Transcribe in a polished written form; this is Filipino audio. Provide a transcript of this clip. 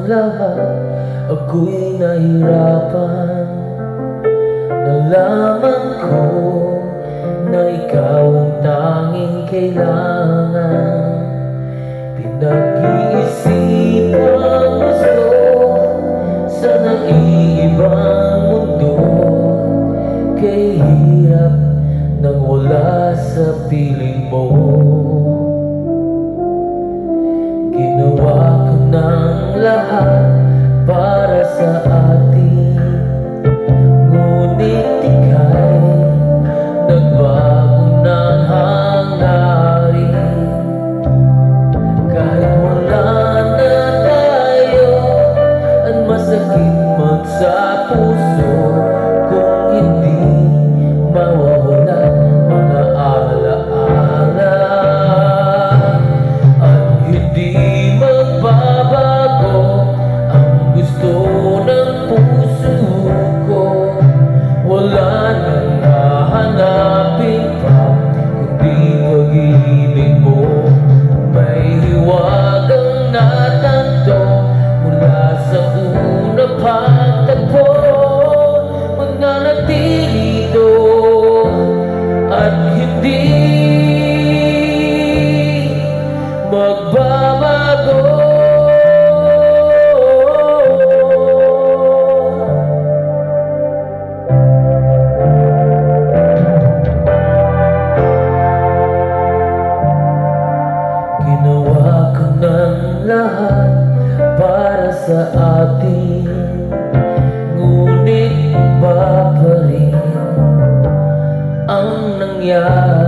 lahat, ako'y nahirapan. Nalaman ko na ikaw ang tanging kailangan. Pinag-iisipang gusto sa naiibang mundo, kay hirap nang wala sa piling mo. Ginawa ko ng lahat para sa atin, ngunit ika'y nagbago ng hangarin. Kahit wala na tayo, ang masakit man sa puso, kung hindi mawawala mga alaala. At hindi magbabago ang gusto ng puso ko. Wala nang hahanapin pa kundi pag-ibig mo. May hiwagang natanto mula sa una pagtagpo, mananatili ito at hindi magbabago. Ginawa ko ng lahat para sa atin, ngunit ba pa rin ang nangyari?